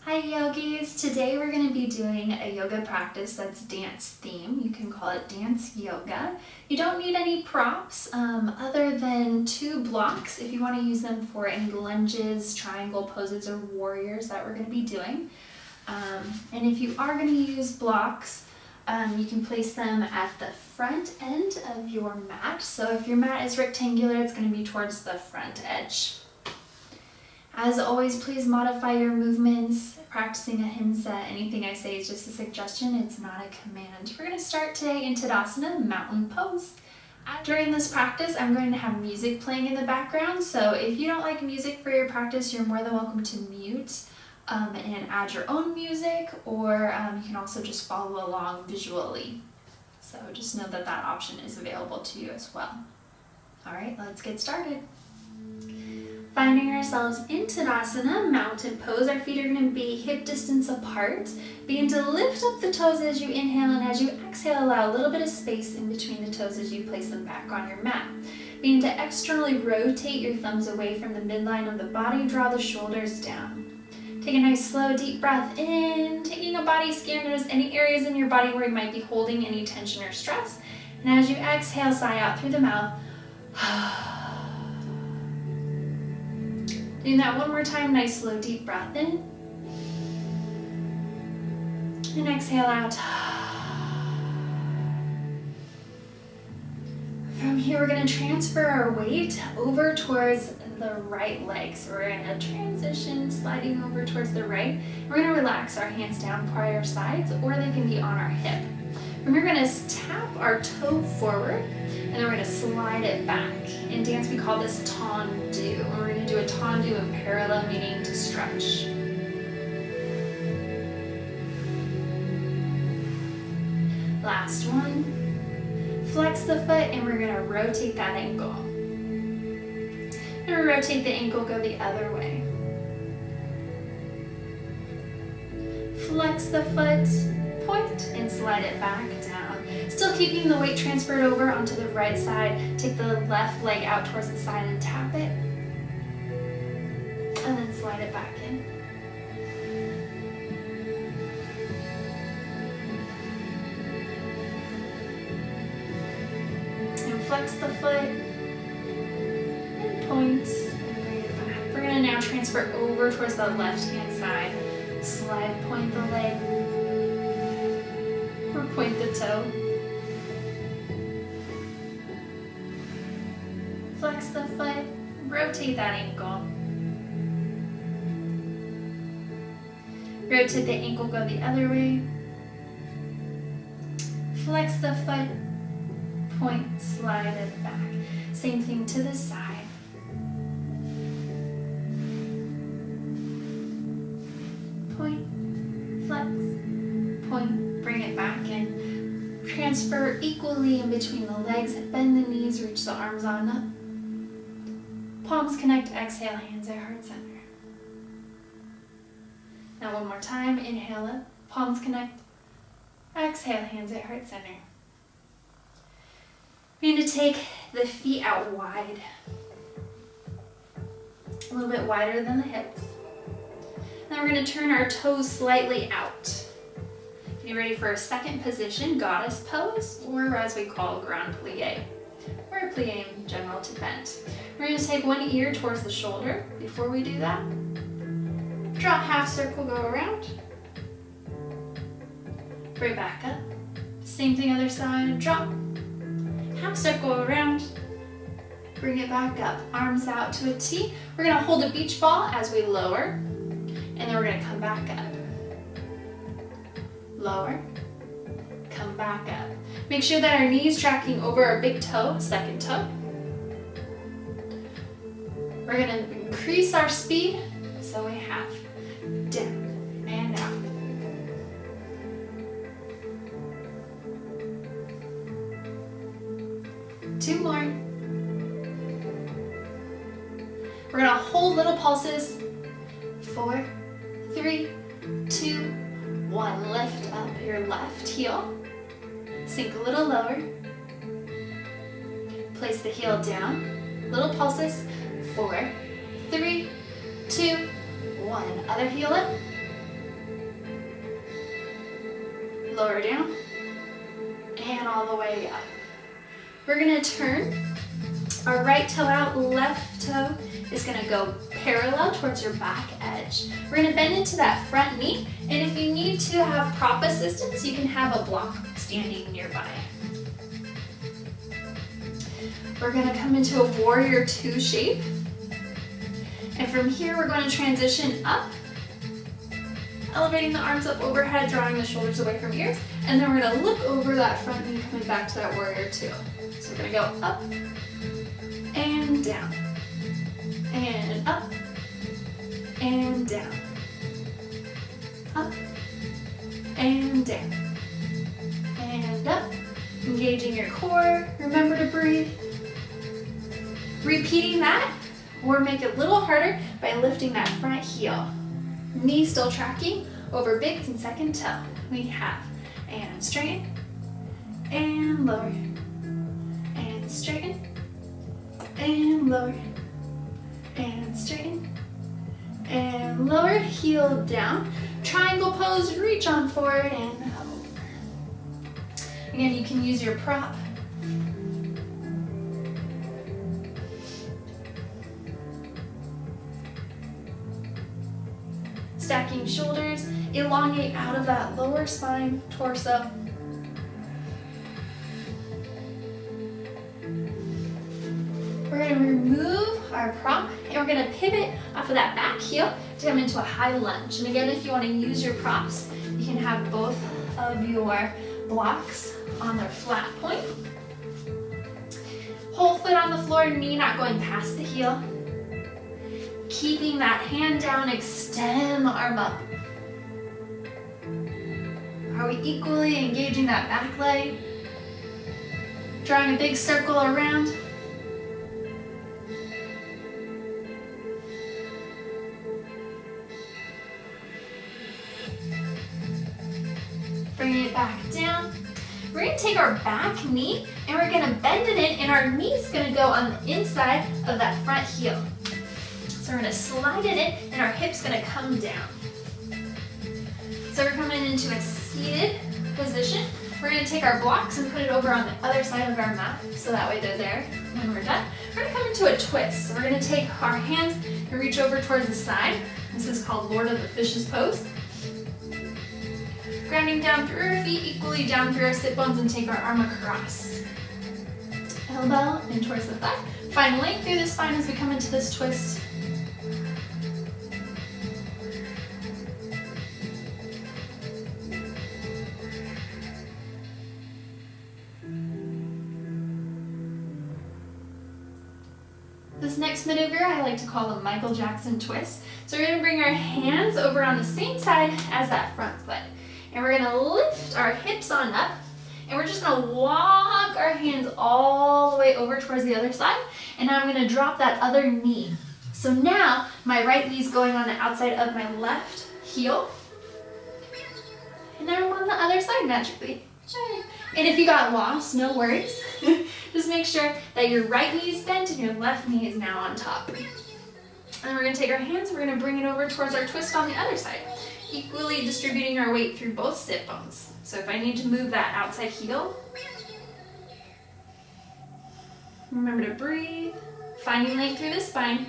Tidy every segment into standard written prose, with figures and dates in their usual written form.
Hi yogis! Today we're going to be doing a yoga practice that's dance theme. You can call it dance yoga. You don't need any props other than 2 blocks if you want to use them for any lunges, triangle poses, or warriors that we're going to be doing. And if you are going to use blocks, you can place them at the front end of your mat. So if your mat is rectangular, it's going to be towards the front edge. As always, please modify your movements. Practicing ahimsa, anything I say is just a suggestion, it's not a command. We're going to start today in Tadasana, mountain pose. During this practice, I'm going to have music playing in the background, so if you don't like music for your practice, you're more than welcome to mute and add your own music, or you can also just follow along visually. So just know that that option is available to you as well. Alright, let's get started. Finding ourselves in Tadasana, mountain pose. Our feet are going to be hip distance apart. Begin to lift up the toes as you inhale, and as you exhale, allow a little bit of space in between the toes as you place them back on your mat. Begin to externally rotate your thumbs away from the midline of the body. Draw the shoulders down. Take a nice slow deep breath in, taking a body scan. Notice any areas in your body where you might be holding any tension or stress. And as you exhale, sigh out through the mouth. Doing that one more time, nice slow deep breath in. And exhale out. From here, we're going to transfer our weight over towards the right leg. So we're in a transition, sliding over towards the right. We're going to relax our hands down by our sides, or they can be on our hip. And we're going to tap our toe forward, and then we're going to slide it back. In dance, we call this tendu. And we're going to do a tendu in parallel, meaning to stretch. Last one. Flex the foot, and we're going to rotate that ankle. And rotate the ankle, go the other way. Flex the foot, point, and slide it back down. Still keeping the weight transferred over onto the right side. Take the left leg out towards the side and tap it. And then slide it back in. And flex the foot. And point. And bring it back. We're going to now transfer over towards the left-hand side. Slide, point the leg. Or point the toe. Flex the foot, rotate that ankle. Rotate the ankle, go the other way. Flex the foot, point, slide it back. Same thing to the side. Point, flex, point, bring it back in. Transfer equally in between the legs, bend the knees, reach the arms on up. Palms connect, exhale, hands at heart center. Now one more time, inhale up, palms connect, exhale, hands at heart center. We're going to take the feet out wide, a little bit wider than the hips. Then we're going to turn our toes slightly out. Get ready for a second position, goddess pose, or as we call grand plie, or a plie in general to bend. We're going to take one ear towards the shoulder. Before we do that, draw a half circle, go around. Bring back up. Same thing other side, drop. Half circle around. Bring it back up. Arms out to a T. We're going to hold a beach ball as we lower. And then we're going to come back up. Lower. Come back up. Make sure that our knees tracking over our big toe, second toe. We're going to increase our speed, so we have down and out. Two more. We're going to hold little pulses. 4, 3, 2, 1. Lift up your left heel. Sink a little lower. Place the heel down. Little pulses. 4, 3, 2, 1. Other heel up. lower down, and all the way up. We're gonna turn our right toe out, left toe is gonna go parallel towards your back edge. We're gonna bend into that front knee, and if you need to have prop assistance, you can have a block standing nearby. We're gonna come into a warrior two shape. And from here, we're going to transition up, elevating the arms up overhead, drawing the shoulders away from ears, and then we're gonna look over that front knee, coming back to that warrior two. So we're gonna go up and down, and up and down, up and down, and up, engaging your core. Remember to breathe. Repeating that, or make it a little harder by lifting that front heel. Knee still tracking over big and second toe. We have, and straighten, and lower, and straighten, and lower, and straighten, and lower, heel down. Triangle pose, reach on forward and over. Again, you can use your prop. Stacking shoulders, elongate out of that lower spine, torso. We're going to remove our prop and we're going to pivot off of that back heel to come into a high lunge. And again, if you want to use your props, you can have both of your blocks on their flat point. Whole foot on the floor, knee not going past the heel. Keeping that hand down, extend the arm up. Are we equally engaging that back leg? Drawing a big circle around. Bringing it back down. We're going to take our back knee and we're going to bend it in, and our knee's going to go on the inside of that front heel. So we're going to slide it in and our hip's going to come down. So we're coming into a seated position. We're going to take our blocks and put it over on the other side of our mat, so that way they're there when we're done. We're going to come into a twist. So we're going to take our hands and reach over towards the side. This is called Lord of the Fishes pose. Grounding down through our feet, equally down through our sit bones, and take our arm across. Elbow in towards the thigh. Find length through the spine as we come into this twist. This next maneuver I like to call a Michael Jackson twist. So we're going to bring our hands over on the same side as that front foot. And we're going to lift our hips on up. And we're just going to walk our hands all the way over towards the other side. And now I'm going to drop that other knee. So now my right knee is going on the outside of my left heel. And I'm on the other side magically. And if you got lost, no worries. Just make sure that your right knee is bent and your left knee is now on top. And then we're going to take our hands and we're going to bring it over towards our twist on the other side, equally distributing our weight through both sit bones. So if I need to move that outside heel, remember to breathe, finding length through the spine.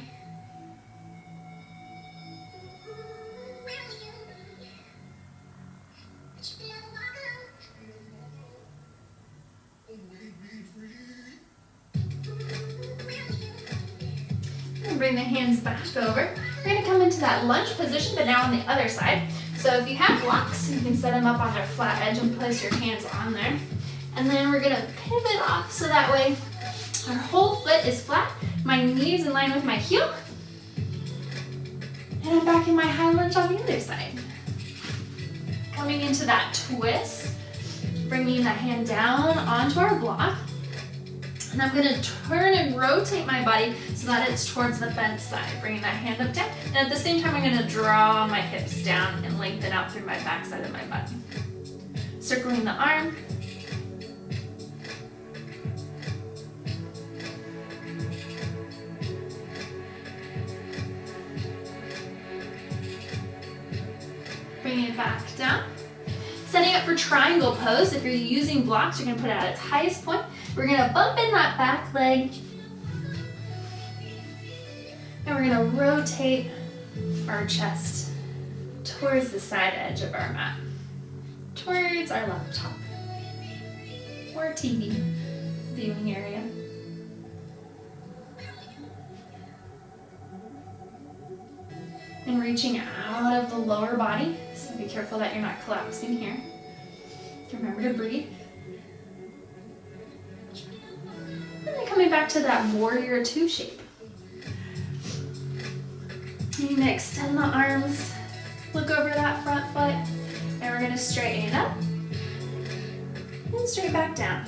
Bring the hands back over. We're going to come into that lunge position, but now on the other side. So if you have blocks, you can set them up on their flat edge and place your hands on there. And then we're going to pivot off so that way our whole foot is flat. My knee is in line with my heel. And I'm back in my high lunge on the other side. Coming into that twist, bringing the hand down onto our block. And I'm going to turn and rotate my body so that it's towards the bent side, bringing that hand up down. And at the same time, I'm going to draw my hips down and lengthen out through my back side of my body. Circling the arm. Bringing it back down. Setting up for triangle pose. If you're using blocks, you're gonna put it at its highest point. We're gonna bump in that back leg. And we're gonna rotate our chest towards the side edge of our mat, towards our laptop or TV viewing area. And reaching out of the lower body, so be careful that you're not collapsing here. Remember to breathe. And then coming back to that warrior two shape. You're gonna extend the arms, look over that front foot, and we're gonna straighten up and straight back down.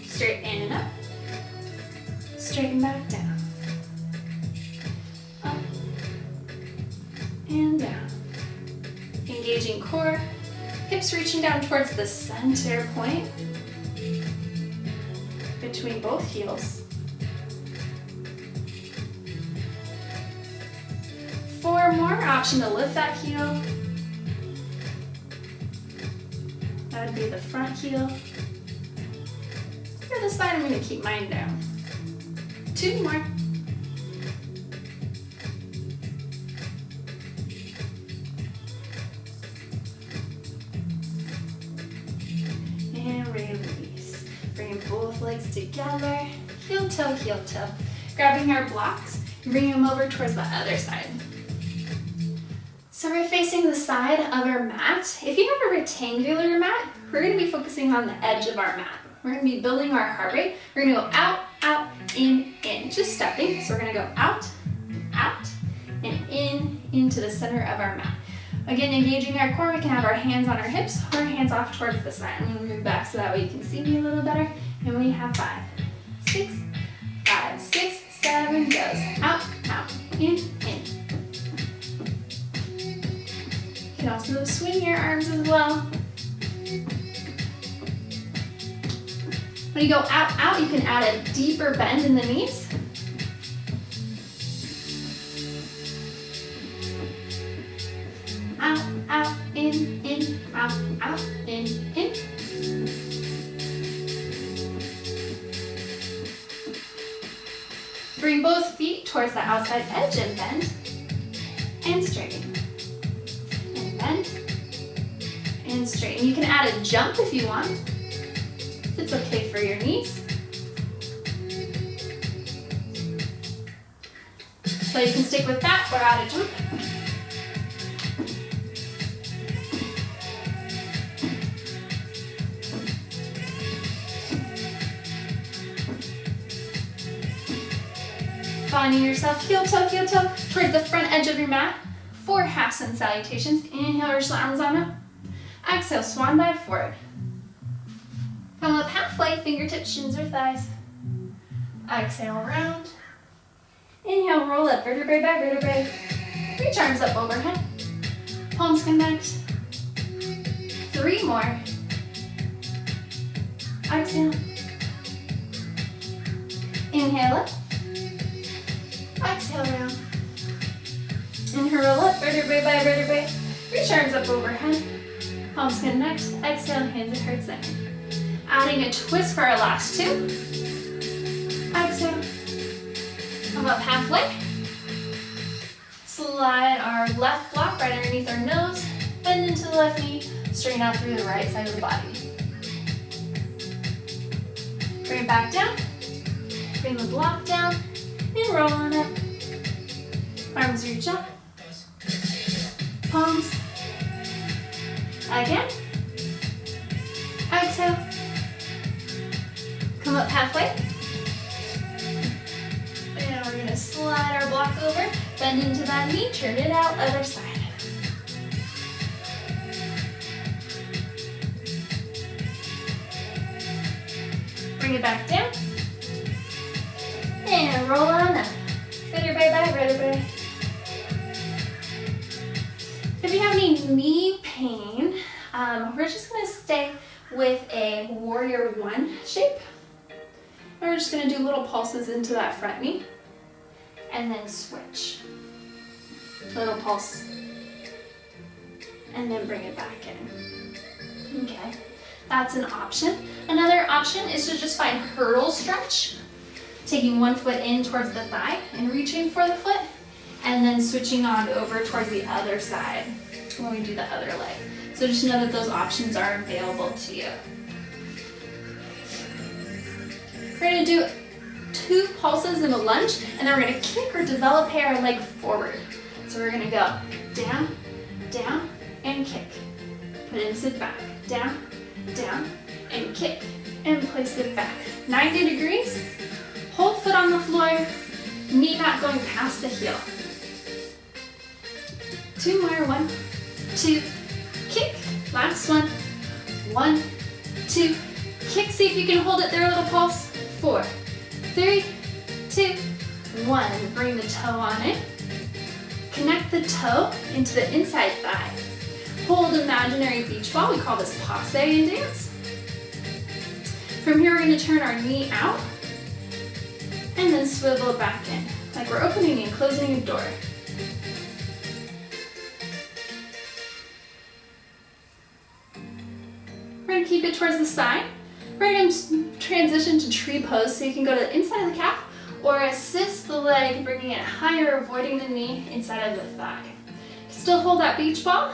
Straighten up, straighten back down. Up and down. Engaging core, hips reaching down towards the center point between both heels. 4 more, option to lift that heel. That would be the front heel. For the side, I'm going to keep mine down. 2 more. And release. Bring both legs together, heel toe, heel toe. Grabbing our blocks, bring them over towards the other side. So we're facing the side of our mat. If you have a rectangular mat, we're going to be focusing on the edge of our mat. We're going to be building our heart rate. We're going to go out, out, in, just stepping. So we're going to go out, out, and in, into the center of our mat. Again, engaging our core, we can have our hands on our hips or our hands off towards the side. I'm going to move back so that way you can see me a little better. And we have 5, 6, 5, 6, 7, goes out, out, in. You can also swing your arms as well. When you go out, out, you can add a deeper bend in the knees. Out, out, in, out, out, in. Bring both feet towards the outside edge and bend and straighten. Bend and straighten. You can add a jump if you want, if it's okay for your knees. So you can stick with that or add a jump. Finding yourself heel toe towards the front edge of your mat. 4 half sun salutations. Inhale, reach the arms on up. Exhale, swan dive forward. Come up halfway, fingertips, shins or thighs. Exhale, round. Inhale, roll up, vertebrae by vertebrae. Reach arms up overhead. Palms connect. 3 more. Exhale. Inhale up. Exhale, round. Inhale, roll up, vertebrae by vertebrae. Reach arms up overhead. Palms connect. Exhale, hands at heart center. Adding a twist for our last 2. Exhale. Come up halfway. Slide our left block right underneath our nose. Bend into the left knee. Straighten out through the right side of the body. Bring it back down. Bring the block down. And roll on up. Arms reach up. Palms. Again. Exhale. Come up halfway. And we're going to slide our block over. Bend into that knee. Turn it out. Other side. Bring it back down. And roll on up. Vertebrae by vertebrae. If you have any knee pain, we're just going to stay with a warrior 1 shape. And we're just going to do little pulses into that front knee and then switch. Little pulse and then bring it back in. Okay, that's an option. Another option is to just find hurdle stretch, taking one foot in towards the thigh and reaching for the foot, and then switching on over towards the other side when we do the other leg. So just know that those options are available to you. We're gonna do 2 pulses in a lunge, and then we're gonna kick or develop our leg forward. So we're gonna go down, down, and kick. Put it and sit back. Down, down, and kick. And place it back. 90 degrees. Whole foot on the floor, knee not going past the heel. 2 more. 1, 2, kick. Last one. 1, 2, kick. See if you can hold it there, a little pulse. 4, 3, 2, 1. Bring the toe on in. Connect the toe into the inside thigh. Hold imaginary beach ball. We call this passe in dance. From here, we're going to turn our knee out and then swivel it back in, like we're opening and closing a door. We're going to keep it towards the side. We're going to transition to tree pose, so you can go to the inside of the calf or assist the leg, bringing it higher, avoiding the knee inside of the thigh. Still hold that beach ball.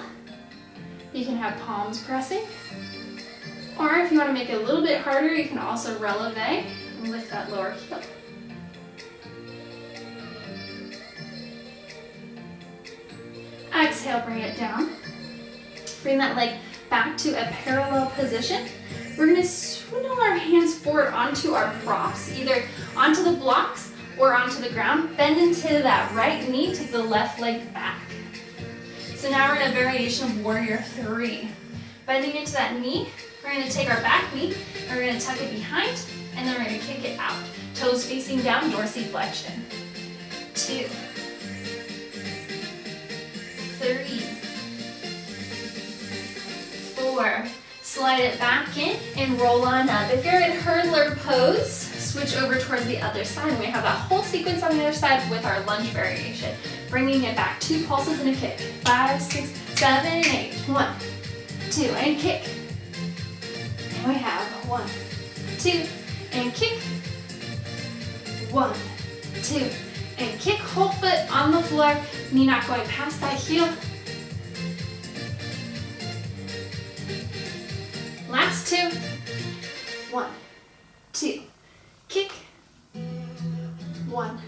You can have palms pressing. Or if you want to make it a little bit harder, you can also releve and lift that lower heel. Exhale, bring it down. Bring that leg back to a parallel position. We're going to swindle our hands forward onto our props, either onto the blocks or onto the ground. Bend into that right knee, take the left leg back. So now we're in a variation of Warrior 3. Bending into that knee, we're going to take our back knee, and we're going to tuck it behind, and then we're going to kick it out. Toes facing down, dorsiflexion. 2, 3, 4. Slide it back in and roll on up. If you're in hurdler pose, switch over towards the other side. And we have that whole sequence on the other side with our lunge variation. Bringing it back, 2 pulses and a kick. 5, 6, 7, 8. 1, 2, and kick. And we have 1, 2, and kick. 1, 2, and kick. Whole foot on the floor, knee not going past that heel. Last 2. 1, 2, kick. 1,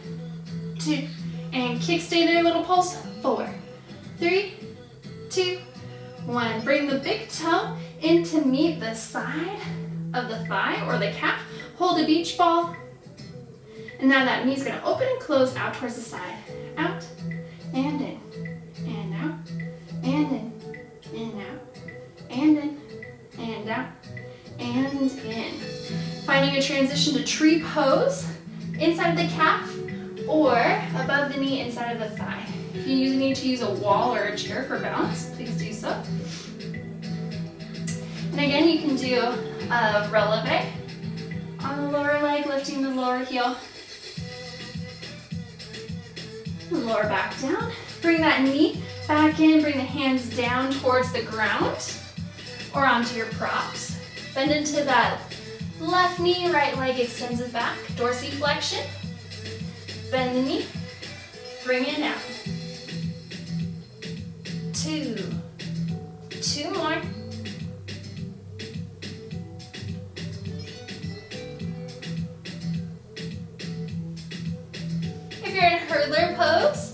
2, and kick. Stay there, little pulse. 4, 3, 2, 1. Bring the big toe in to meet the side of the thigh or the calf. Hold a beach ball. And now that knee's going to open and close out towards the side. Out and in. And out. And in. And out. And in. And out. And in. Finding a transition to tree pose. Inside of the calf or above the knee inside of the thigh. If you need to use a wall or a chair for balance, please do so. And again, you can do a releve on the lower leg, lifting the lower heel. Lower back down. Bring that knee back in, bring the hands down towards the ground or onto your props. Bend into that left knee, right leg extends it back, dorsiflexion. Bend the knee, bring it out. 2, 2 more. If you're in hurdler pose,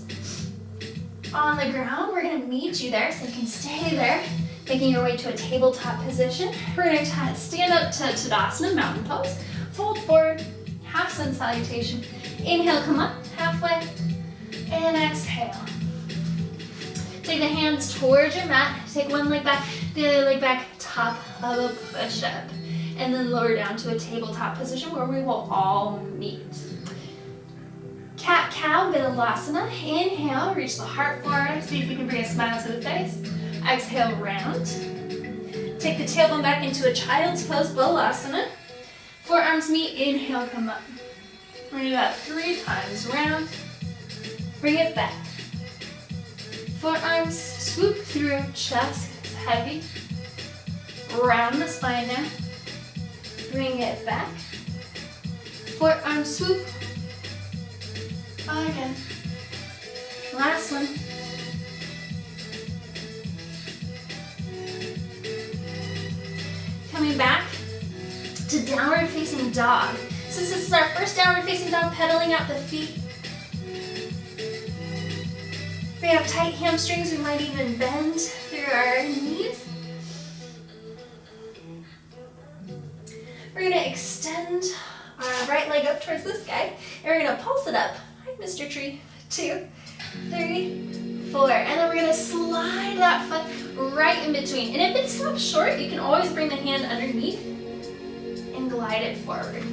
on the ground, we're going to meet you there, so you can stay there, making your way to a tabletop position. We're going to stand up to Tadasana, mountain pose, fold forward, half sun salutation. Inhale, come up, halfway, and exhale. Take the hands towards your mat, take one leg back, the other leg back, top of a push-up, and then lower down to a tabletop position where we will all meet. Cat-cow, Vinyasa. Inhale, reach the heart forward, see if you can bring a smile to the face. Exhale, round. Take the tailbone back into a child's pose, Balasana. Forearms meet, inhale, come up. We're gonna do that 3 times, round. Bring it back. Forearms, swoop through, chest gets heavy. Round the spine now. Bring it back. Forearm swoop. Again. Last one. Coming back to downward facing dog. Since this is our first downward facing dog, pedaling out the feet. We have tight hamstrings, we might even bend through our knees. We're gonna extend our right leg up towards the sky, and we're gonna pulse it up. Hi, Mr. Tree. 2, 3, 4. And then we're gonna slide that foot right in between. And if it stops short, you can always bring the hand underneath and glide it forward.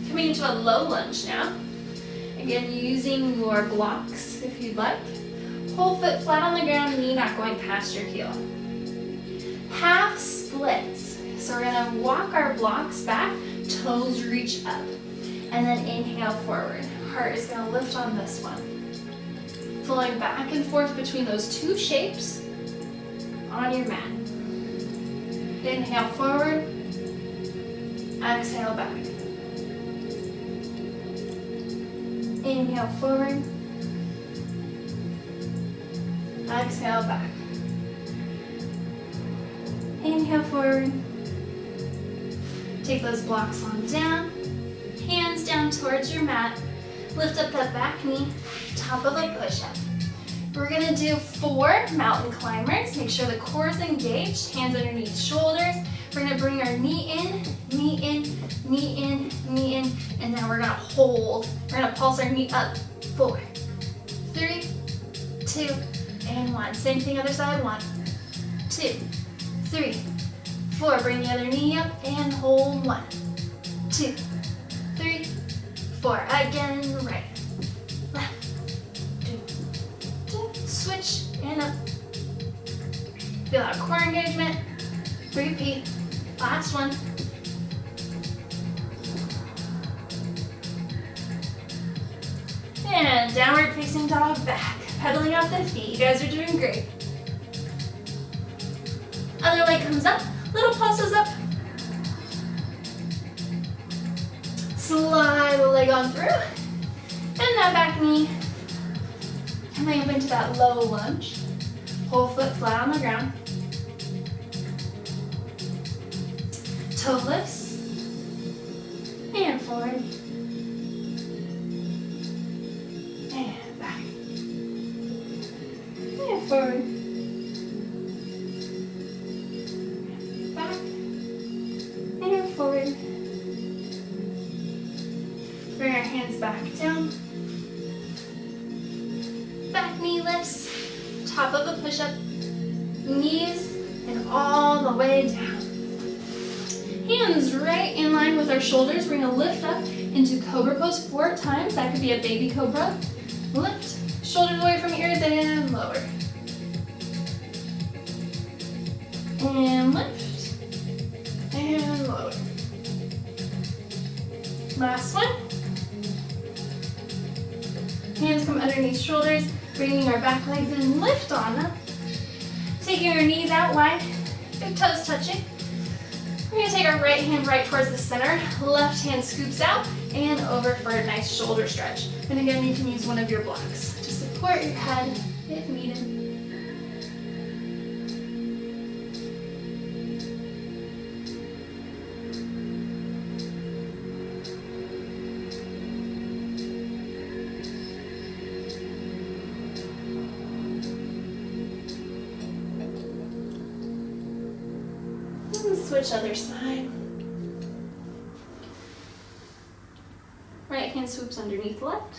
Coming into a low lunge now. Again, using your blocks if you'd like. Whole foot flat on the ground, knee not going past your heel. Half splits. So we're gonna walk our blocks back, toes reach up. And then inhale forward. Heart is gonna lift on this one. Flowing back and forth between those two shapes on your mat. Inhale forward, exhale back. Inhale forward, exhale back. Inhale forward. Take those blocks on down. Hands down towards your mat. Lift up that back knee, top of a push-up. We're gonna do 4 mountain climbers. Make sure the core is engaged, hands underneath shoulders. We're gonna bring our knee in, knee in, knee in, knee in, and then we're gonna hold. We're gonna pulse our knee up. 4, 3, 2, and 1. Same thing other side. 1, 2, 3, 4. Bring the other knee up and hold. 1, 2, 3, 4. Again, right, left, 2, 2. Switch and up. Feel that core engagement. Repeat. Last one. And downward facing dog back. Pedaling out the feet. You guys are doing great. Other leg comes up. Little pulses up. Slide the leg on through. And that back knee. Coming up into that low lunge. Whole foot flat on the ground. Toe lifts. And forward. And back. And forward. Back. And forward. Bring our hands back down. Back knee lifts. Top of a push-up. Knees and all the way down. Hands right in line with our shoulders. We're gonna lift up into Cobra Pose 4 times. That could be a baby cobra. Lift, shoulders away from ears and lower. And lift, and lower. Last one. Hands come underneath shoulders, bringing our back legs in, lift on them. Taking our knees out wide, big toes touching. We're gonna take our right hand right towards the center, left hand scoops out and over for a nice shoulder stretch. And again, you can use one of your blocks to support your head if needed. Switch other side. Right hand swoops underneath left.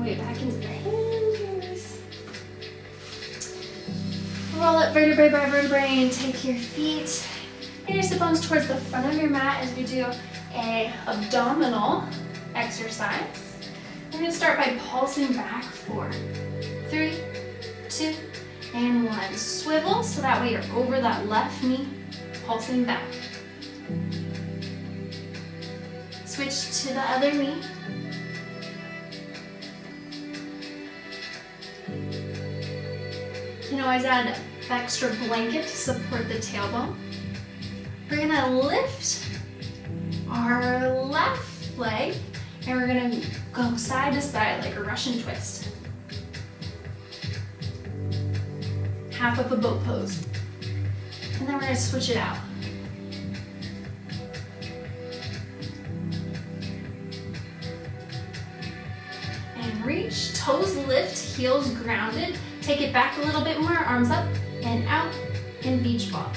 Weight back into the hands. Roll up vertebrae by vertebrae and take your feet and your sit bones towards the front of your mat as we do a abdominal exercise. We're going to start by pulsing back. 4, 3, 2, and 1. Swivel so that way you're over that left knee, pulsing back. Switch to the other knee. You can always add an extra blanket to support the tailbone. We're gonna lift our left leg and we're gonna go side to side like a Russian twist. Half up a boat pose. And then we're gonna switch it out. And reach, toes lift, heels grounded. Take it back a little bit more, arms up and out, and beach ball.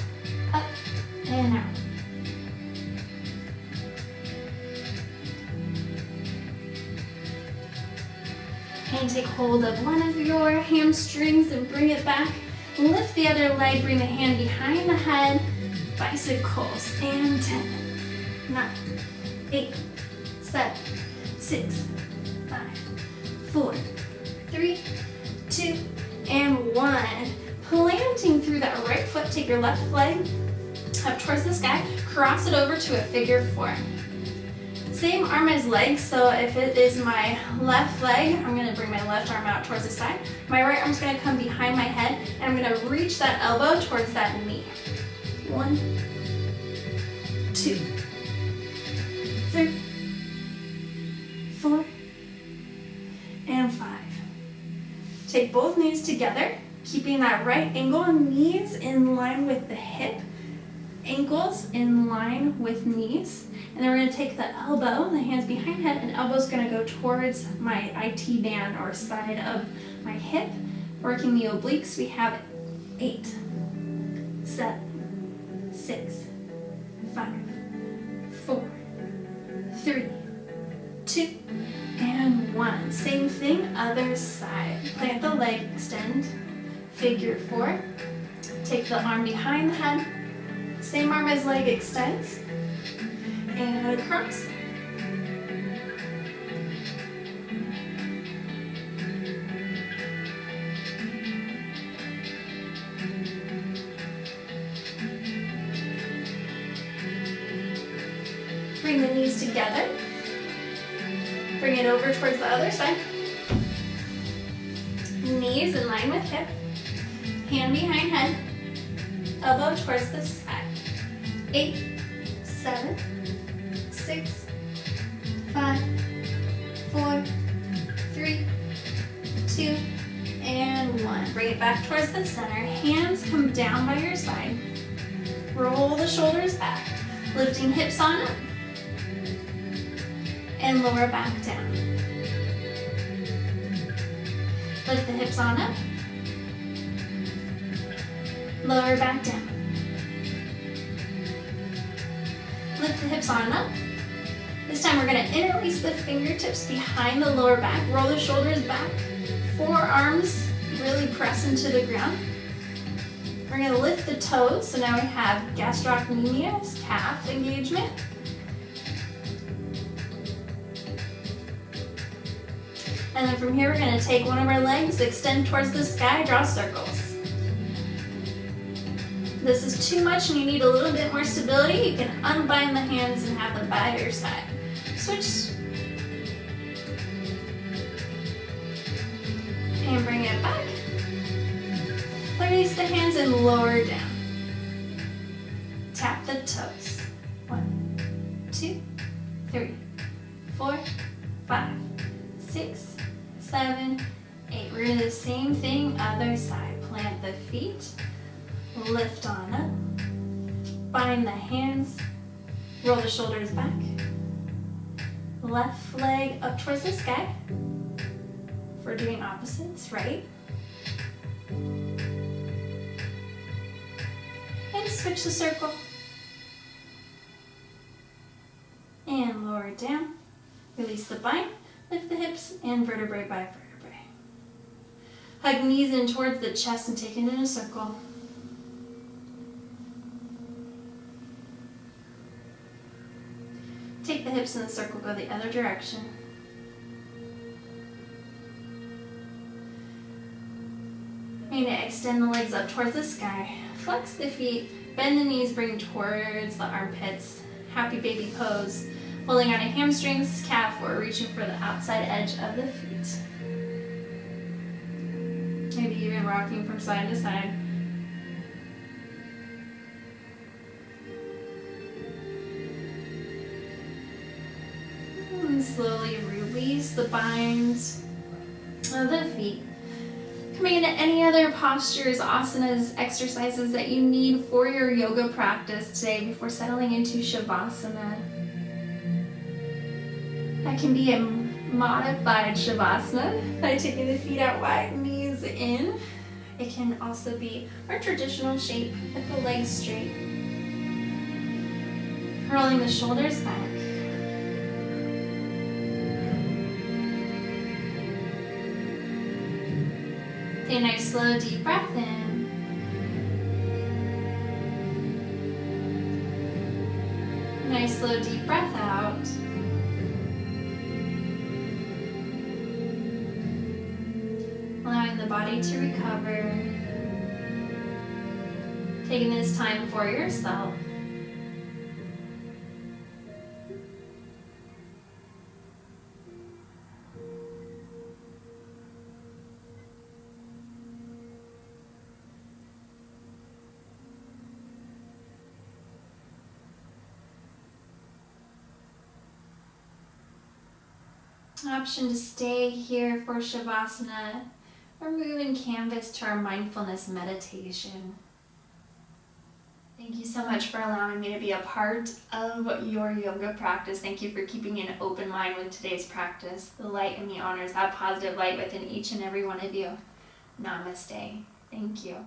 Up and out. And take hold of one of your hamstrings and bring it back. Lift the other leg, bring the hand behind the head, bicycles, and 10, 9, 8, 7, 6, 5, 4, 3, 2, and 1. Planting through that right foot, take your left leg up towards the sky, cross it over to a figure 4. Same arm as leg, so if it is my left leg, I'm gonna bring my left arm out towards the side. My right arm's gonna come behind my head, and I'm gonna reach that elbow towards that knee. 1, 2, 3, 4, and 5. Take both knees together, keeping that right angle, knees in line with the hip, ankles in line with knees. And then we're going to take the elbow, the hands behind head, and elbow's going to go towards my IT band or side of my hip. Working the obliques, we have 8, 7, 6, 5, 4, 3, 2, and 1. Same thing, other side. Plant the leg, extend, figure 4. Take the arm behind the head, same arm as leg extends, and across. Bring the knees together. Bring it over towards the other side. Knees in line with hip. Hand behind head. Elbow towards the side. 8, 7, 6, 5, 4, 3, 2, and 1. Bring it back towards the center. Hands come down by your side. Roll the shoulders back. Lifting hips on up. And lower back down. Lift the hips on up. Lower back down. Lift the hips on up. This time we're going to interlace the fingertips behind the lower back. Roll the shoulders back. Forearms really press into the ground. We're going to lift the toes. So now we have gastrocnemius, calf engagement. And then from here we're going to take one of our legs, extend towards the sky, draw circles. This is too much and you need a little bit more stability, you can unbind the hands and have them by your side. Switch. And bring it back. Release the hands and lower down. Tap the toes. 1, 2, 3, 4, 5, 6, 7, 8. We're going to do the same thing, other side. Plant the feet. Lift on up, bind the hands, roll the shoulders back, left leg up towards the sky. If we're doing opposites, right? And switch the circle. And lower down, release the bind, lift the hips, and vertebrae by vertebrae. Hug knees in towards the chest and take it in a circle. Take the hips in the circle, go the other direction. You're going to extend the legs up towards the sky. Flex the feet, bend the knees, bring towards the armpits. Happy baby pose. Holding on to hamstrings, calf, or reaching for the outside edge of the feet. Maybe even rocking from side to side. And slowly release the binds of the feet. Coming into any other postures, asanas, exercises that you need for your yoga practice today before settling into Shavasana. That can be a modified Shavasana by taking the feet out wide, knees in. It can also be our traditional shape with the legs straight. Rolling the shoulders back. Take a nice slow deep breath in. Nice slow deep breath out. Allowing the body to recover. Taking this time for yourself. Option to stay here for Shavasana or move in canvas to our mindfulness meditation. Thank you so much for allowing me to be a part of your yoga practice. Thank you for keeping an open mind with today's practice. The light in me honors that positive light within each and every one of you. Namaste. Thank you.